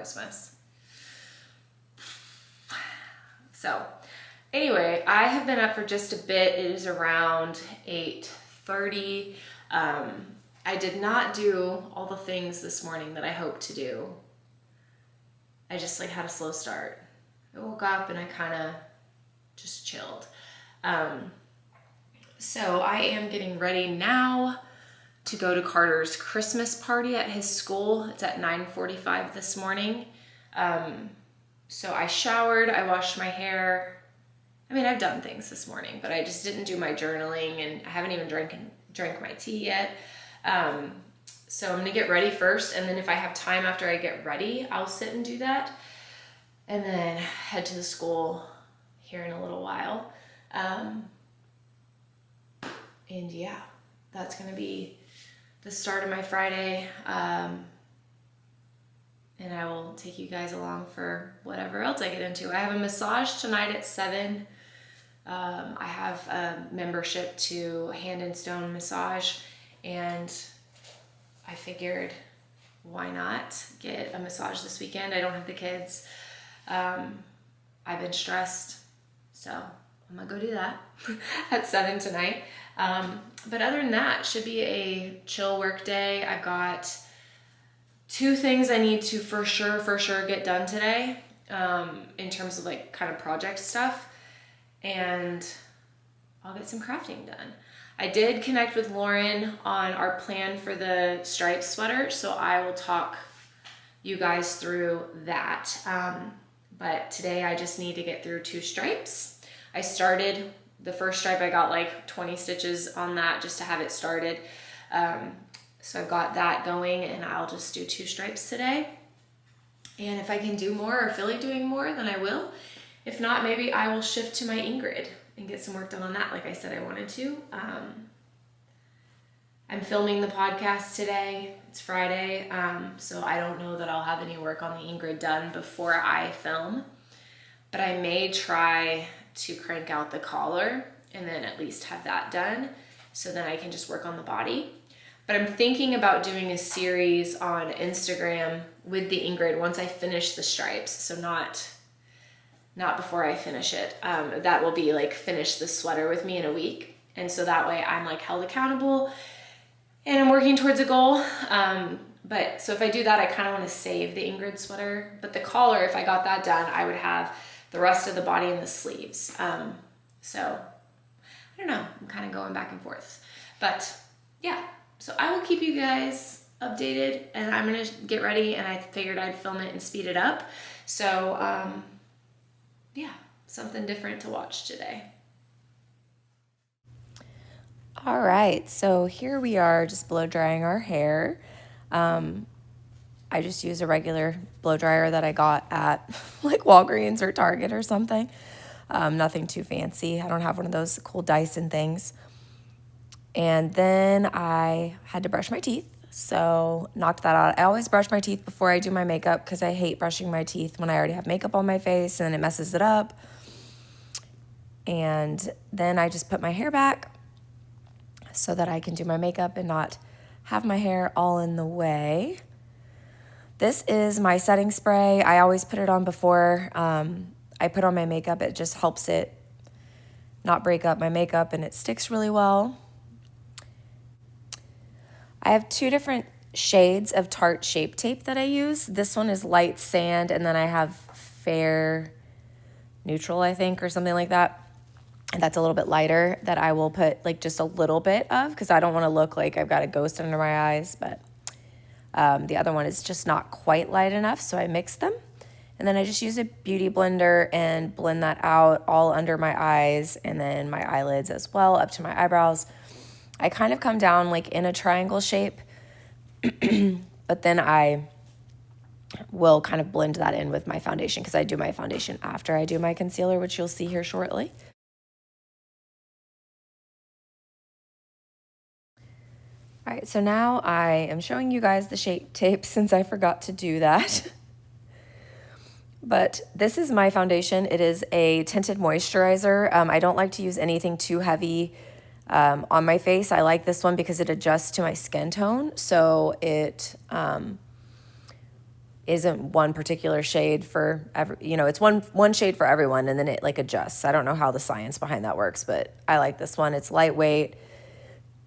Christmas. So anyway, I have been up for just a bit. It is around 8:30. I did not do all the things this morning that I hoped to do. I just like had a slow start. I woke up and I kind of just chilled. So I am getting ready now to go to Carter's Christmas party at his school. It's at 9:45 this morning. So I showered, I washed my hair. I mean, I've done things this morning, but I just didn't do my journaling, and I haven't even drank my tea yet. So I'm gonna get ready first, and then if I have time after I get ready, I'll sit and do that, and then head to the school here in a little while. And yeah, that's gonna be the start of my Friday. And I will take you guys along for whatever else I get into. I have a massage tonight at 7. I have a membership to Hand and Stone Massage, and I figured, why not get a massage this weekend? I don't have the kids. I've been stressed, so I'm gonna go do that at 7 tonight. But other than that, should be a chill work day. I've got 2 things I need to for sure get done today, in terms of like kind of project stuff, and I'll get some crafting done. I did connect with Lauren on our plan for the striped sweater, so I will talk you guys through that. But today I just need to get through 2 stripes. I started the first stripe, I got like 20 stitches on that just to have it started. So I've got that going, and I'll just do 2 stripes today. And if I can do more or feel like doing more, then I will. If not, maybe I will shift to my Ingrid and get some work done on that like I said I wanted to. I'm filming the podcast today. It's Friday, so I don't know that I'll have any work on the Ingrid done before I film. But I may try to crank out the collar and then at least have that done, so then I can just work on the body. But I'm thinking about doing a series on Instagram with the Ingrid once I finish the stripes. So not before I finish it. That will be like finish the sweater with me in a week. And so that way I'm like held accountable and I'm working towards a goal. But so if I do that, I kind of want to save the Ingrid sweater. But the collar, if I got that done, I would have the rest of the body and the sleeves. So I don't know, I'm kind of going back and forth. But yeah. So I will keep you guys updated, and I'm gonna get ready, and I figured I'd film it and speed it up. So yeah, something different to watch today. All right, so here we are just blow drying our hair. I just use a regular blow dryer that I got at like Walgreens or Target or something. Nothing too fancy. I don't have one of those cool Dyson things. And then I had to brush my teeth, so knocked that out. I always brush my teeth before I do my makeup because I hate brushing my teeth when I already have makeup on my face and it messes it up. And then I just put my hair back so that I can do my makeup and not have my hair all in the way. This is my setting spray. I always put it on before I put on my makeup. It just helps it not break up my makeup, and it sticks really well. I have 2 different shades of Tarte Shape Tape that I use. This one is Light Sand, and then I have Fair Neutral, I think, or something like that. And that's a little bit lighter that I will put like just a little bit of because I don't want to look like I've got a ghost under my eyes. But the other one is just not quite light enough, so I mix them. And then I just use a beauty blender and blend that out all under my eyes and then my eyelids as well, up to my eyebrows. I kind of come down like in a triangle shape, but then I will kind of blend that in with my foundation because I do my foundation after I do my concealer, which you'll see here shortly. All right, so now I am showing you guys the Shape Tape since I forgot to do that. But this is my foundation. It is a tinted moisturizer. I don't like to use anything too heavy on my face. I like this one because it adjusts to my skin tone. So it isn't one particular shade for every, you know, it's one shade for everyone, and then it like adjusts. I don't know how the science behind that works, but I like this one. It's lightweight,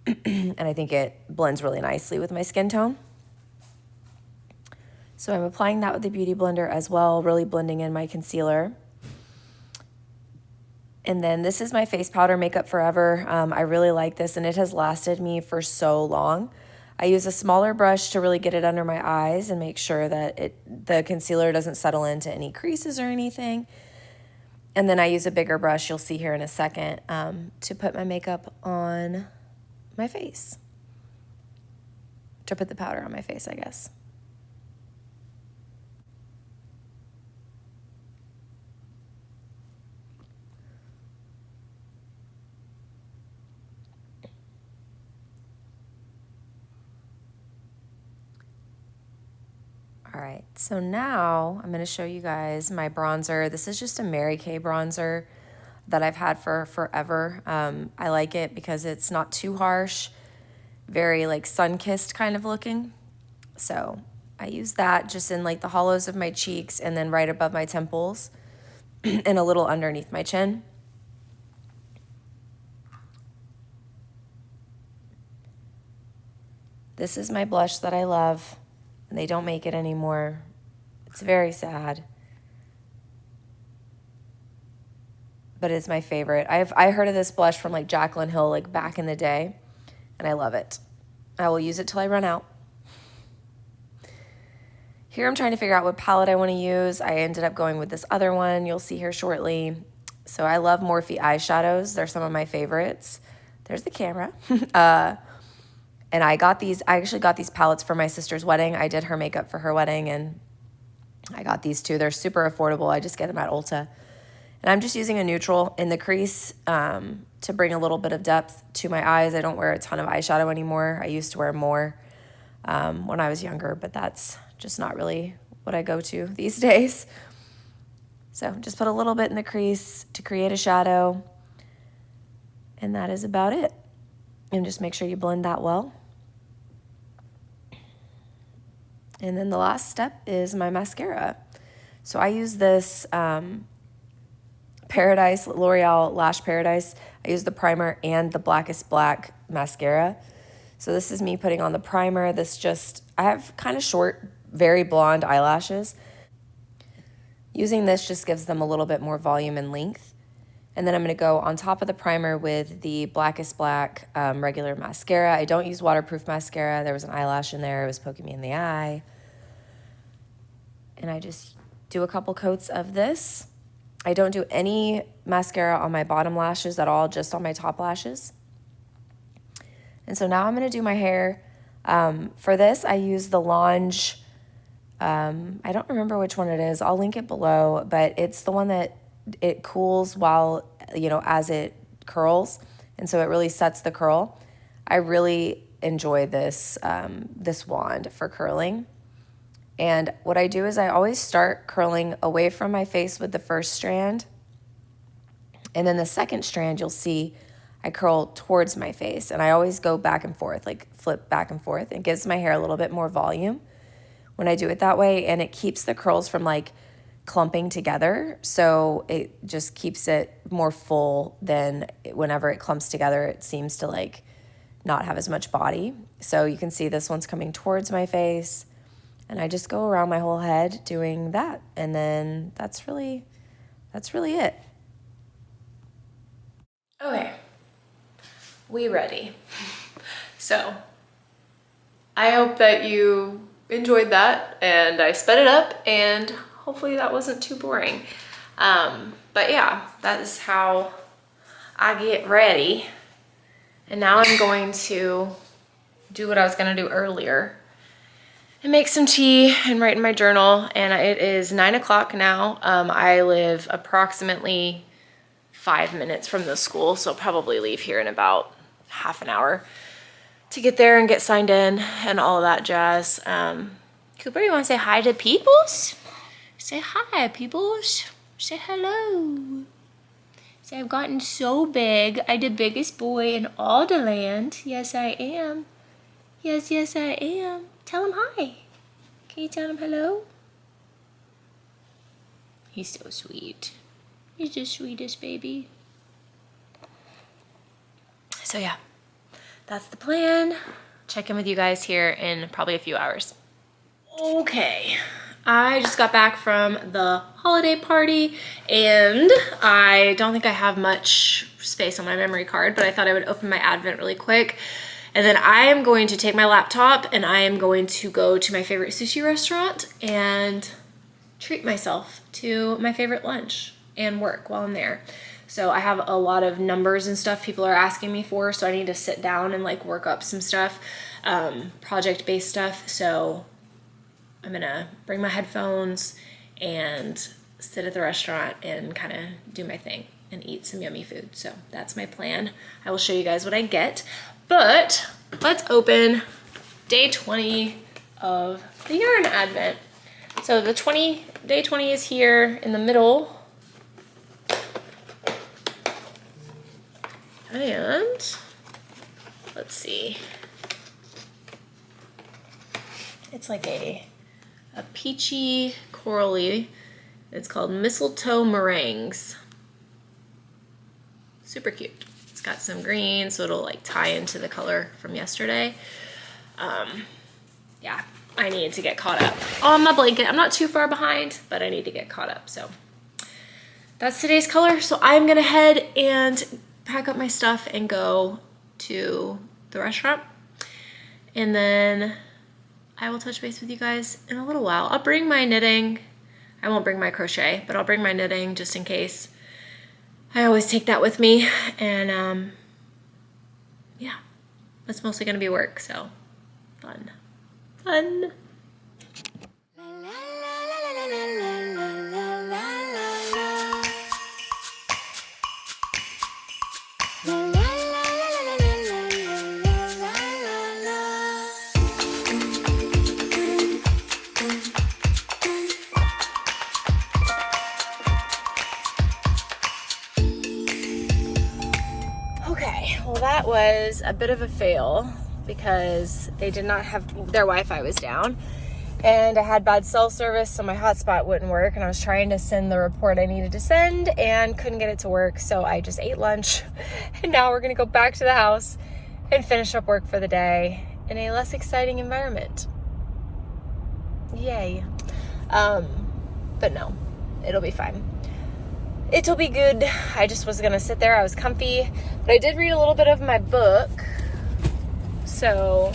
and I think it blends really nicely with my skin tone. So I'm applying that with the Beauty Blender as well, really blending in my concealer. And then this is my face powder Makeup Forever. I really like this, and it has lasted me for so long. I use a smaller brush to really get it under my eyes and make sure that the concealer doesn't settle into any creases or anything. And then I use a bigger brush, you'll see here in a second, to put my makeup on my face. To put the powder on my face, I guess. All right, so now I'm gonna show you guys my bronzer. This is just a Mary Kay bronzer that I've had for forever. I like it because it's not too harsh, very like sun-kissed kind of looking. So I use that just in like the hollows of my cheeks and then right above my temples and a little underneath my chin. This is my blush that I love. And they don't make it anymore. It's very sad. But it's my favorite. I heard of this blush from like Jaclyn Hill like back in the day, and I love it. I will use it till I run out. Here I'm trying to figure out what palette I want to use. I ended up going with this other one you'll see here shortly. So I love Morphe eyeshadows. They're some of my favorites. There's the camera. And I actually got these palettes for my sister's wedding. I did her makeup for her wedding, and I got these too. They're super affordable. I just get them at Ulta. And I'm just using a neutral in the crease to bring a little bit of depth to my eyes. I don't wear a ton of eyeshadow anymore. I used to wear more when I was younger, but that's just not really what I go to these days. So just put a little bit in the crease to create a shadow. And that is about it. And just make sure you blend that well. And then the last step is my mascara. So I use this Paradise, L'Oreal Lash Paradise. I use the primer and the Blackest Black mascara. So this is me putting on the primer. I have kind of short, very blonde eyelashes. Using this just gives them a little bit more volume and length. And then I'm going to go on top of the primer with the Blackest Black regular mascara. I don't use waterproof mascara. There was an eyelash in there. It was poking me in the eye. And I just do a couple coats of this. I don't do any mascara on my bottom lashes at all, just on my top lashes. And so now I'm going to do my hair. For this, I use the Lange. I don't remember which one it is. I'll link it below, but it's the one that it cools while, as it curls. And so it really sets the curl. I really enjoy this, this wand for curling. And what I do is I always start curling away from my face with the first strand. And then the second strand, you'll see I curl towards my face. And I always go back and forth, like flip back and forth. It gives my hair a little bit more volume when I do it that way. And it keeps the curls from like clumping together. So it just keeps it more full than whenever it clumps together, it seems to like not have as much body. So you can see this one's coming towards my face. And I just go around my whole head doing that. And then that's really it. Okay, we ready. So I hope that you enjoyed that and I sped it up and hopefully that wasn't too boring. But yeah, that is how I get ready. And now I'm going to do what I was gonna do earlier and make some tea and write in my journal. And it is 9 o'clock now. I live approximately 5 minutes from the school, so I'll probably leave here in about half an hour to get there and get signed in and all of that jazz. Cooper, you wanna say hi to peoples? Say hi, peoples. Say hello. Say I've gotten so big. I'm the biggest boy in all the land. Yes, I am. Yes, I am. Tell him hi. Can you tell him hello? He's so sweet. He's the sweetest baby. So yeah, that's the plan. Check in with you guys here in probably a few hours. Okay, I just got back from the holiday party and I don't think I have much space on my memory card, but I thought I would open my Advent really quick. And then I am going to take my laptop and I am going to go to my favorite sushi restaurant and treat myself to my favorite lunch and work while I'm there. So I have a lot of numbers and stuff people are asking me for, so I need to sit down and like work up some stuff, project-based stuff. So I'm gonna bring my headphones and sit at the restaurant and kind of do my thing and eat some yummy food. So that's my plan. I will show you guys what I get, but let's open day 20 of the yarn advent. So the day 20 is here in the middle. And let's see. It's like a peachy corally. It's called Mistletoe Meringues. Super cute. It's got some green, so it'll like tie into the color from yesterday. Yeah, I need to get caught up on my blanket. I'm not too far behind, but I need to get caught up. So that's today's color. So I'm gonna head and pack up my stuff and go to the restaurant. And then I will touch base with you guys in a little while. I'll bring my knitting. I won't bring my crochet, but I'll bring my knitting just in case. I always take that with me. And yeah, that's mostly gonna be work, so fun. Fun. Okay, well that was a bit of a fail because they did not have, their Wi-Fi was down and I had bad cell service, so my hotspot wouldn't work, and I was trying to send the report I needed to send and couldn't get it to work, so I just ate lunch and now we're gonna go back to the house and finish up work for the day in a less exciting environment. Yay. But no, it'll be fine. It'll be good. I just was gonna sit there. I was comfy, but I did read a little bit of my book. So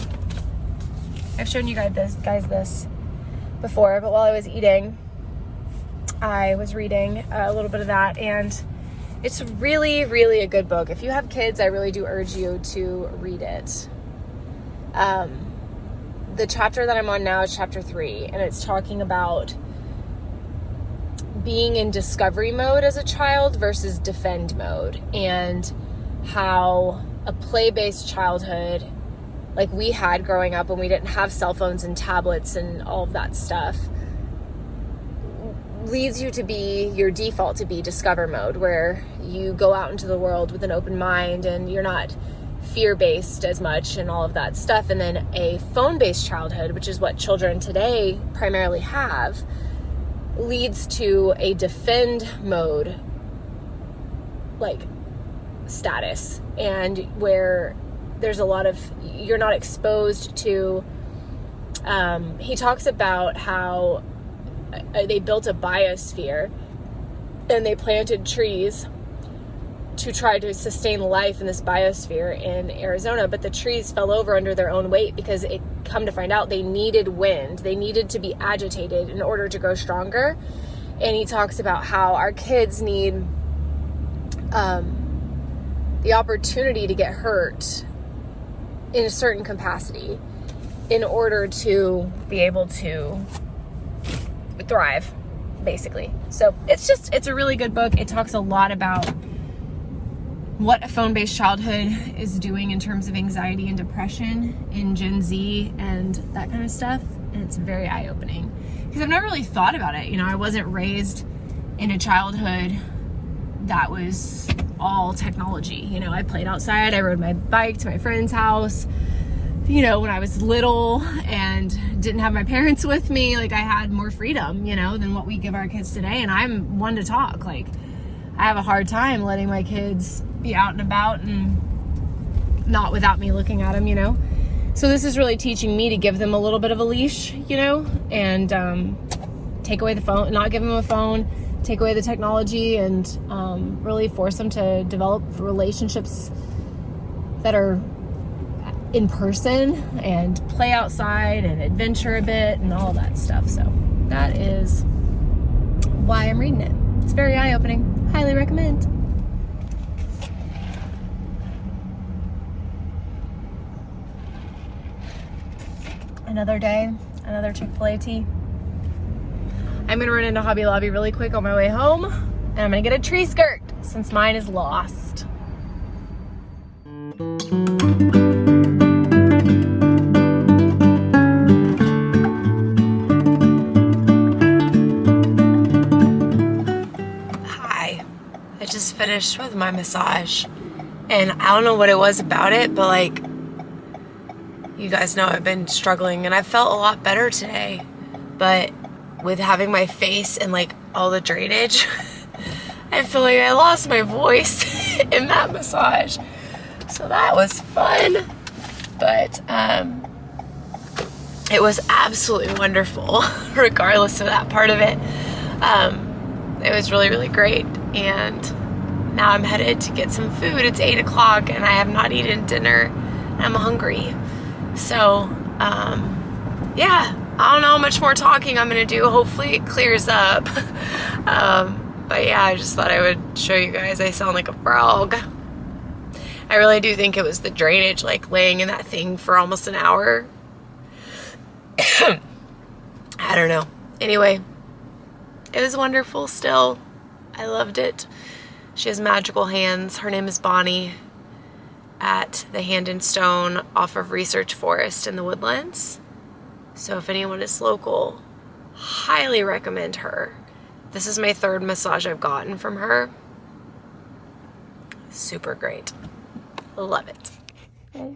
I've shown you guys this before, but while I was eating, I was reading a little bit of that, and it's really, really a good book. If you have kids, I really do urge you to read it. The chapter that I'm on now is chapter 3, and it's talking about being in discovery mode as a child versus defend mode, and how a play-based childhood like we had growing up when we didn't have cell phones and tablets and all of that stuff leads you to be, your default to be discover mode, where you go out into the world with an open mind and you're not fear-based as much and all of that stuff. And then a phone-based childhood, which is what children today primarily have, leads to a defend mode like status, and where there's a lot of, you're not exposed to, he talks about how they built a biosphere and they planted trees to try to sustain life in this biosphere in Arizona, but the trees fell over under their own weight because it come to find out they needed wind. They needed to be agitated in order to grow stronger. And he talks about how our kids need the opportunity to get hurt in a certain capacity in order to be able to thrive, basically. So it's a really good book. It talks a lot about what a phone-based childhood is doing in terms of anxiety and depression in Gen Z and that kind of stuff. And it's very eye-opening because I've never really thought about it. You know, I wasn't raised in a childhood that was all technology. You know, I played outside, I rode my bike to my friend's house, you know, when I was little and didn't have my parents with me, like I had more freedom, you know, than what we give our kids today. And I'm one to talk. Like, I have a hard time letting my kids be out and about and not without me looking at them, you know. So this is really teaching me to give them a little bit of a leash, you know, and take away the phone, not give them a phone, take away the technology, and really force them to develop relationships that are in person and play outside and adventure a bit and all that stuff. So that is why I'm reading it. It's very eye-opening. Highly recommend. Another day, another Chick-fil-A tea. I'm gonna run into Hobby Lobby really quick on my way home, and I'm gonna get a tree skirt since mine is lost. Hi, I just finished with my massage, and I don't know what it was about it, but like, you guys know I've been struggling, and I felt a lot better today, but with having my face and like all the drainage, I feel like I lost my voice in that massage. So that was fun, but it was absolutely wonderful regardless of that part of it. It was really, really great, and now I'm headed to get some food. It's 8 o'clock and I have not eaten dinner and I'm hungry. So yeah, I don't know how much more talking I'm gonna do. Hopefully it clears up. But yeah, I just thought I would show you guys. I sound like a frog. I really do think it was the drainage, like laying in that thing for almost an hour. I don't know. Anyway, it was wonderful still. I loved it. She has magical hands. Her name is Bonnie, at the Hand and Stone off of Research Forest in the Woodlands. So if anyone is local, highly recommend her. This is my 3rd massage I've gotten from her. Super great. Love it. Hey,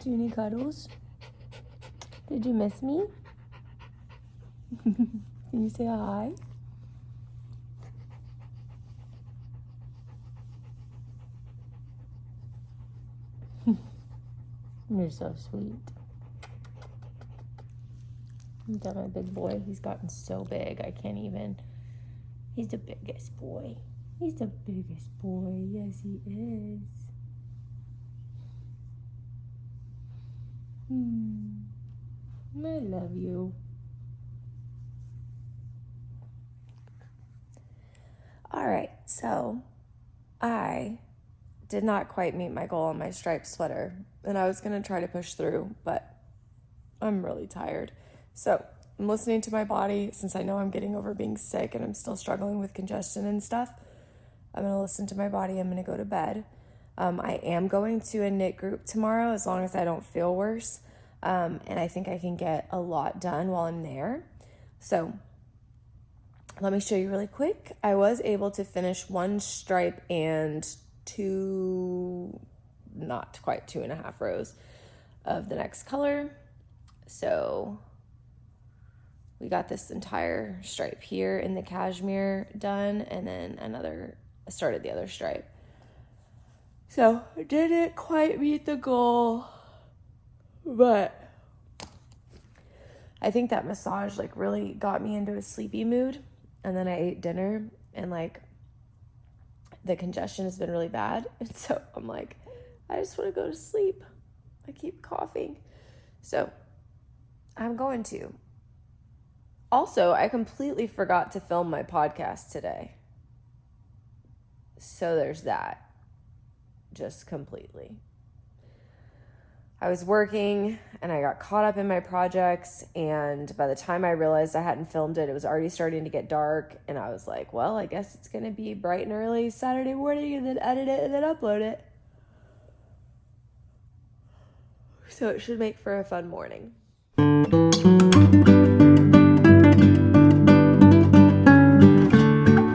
do you need cuddles? Did you miss me? Can you say hi? You're so sweet. Look at my big boy. He's gotten so big. I can't even. He's the biggest boy. He's the biggest boy. Yes, he is. I love you. All right, so I did not quite meet my goal on my striped sweater, and I was going to try to push through, but I'm really tired. So I'm listening to my body since I know I'm getting over being sick and I'm still struggling with congestion and stuff. I'm going to listen to my body. I'm going to go to bed. I am going to a knit group tomorrow as long as I don't feel worse. And I think I can get a lot done while I'm there. So let me show you really quick. I was able to finish 1 stripe and 2, not quite 2.5 rows of the next color. So we got this entire stripe here in the cashmere done, and then started the other stripe. So I didn't quite meet the goal, but I think that massage like really got me into a sleepy mood. And then I ate dinner, and like the congestion has been really bad. And so I'm like, I just want to go to sleep. I keep coughing. So I'm going to. Also, I completely forgot to film my podcast today. So there's that. Just completely. I was working and I got caught up in my projects, and by the time I realized I hadn't filmed it, it was already starting to get dark, and I was like, well, I guess it's going to be bright and early Saturday morning and then edit it and then upload it. So it should make for a fun morning.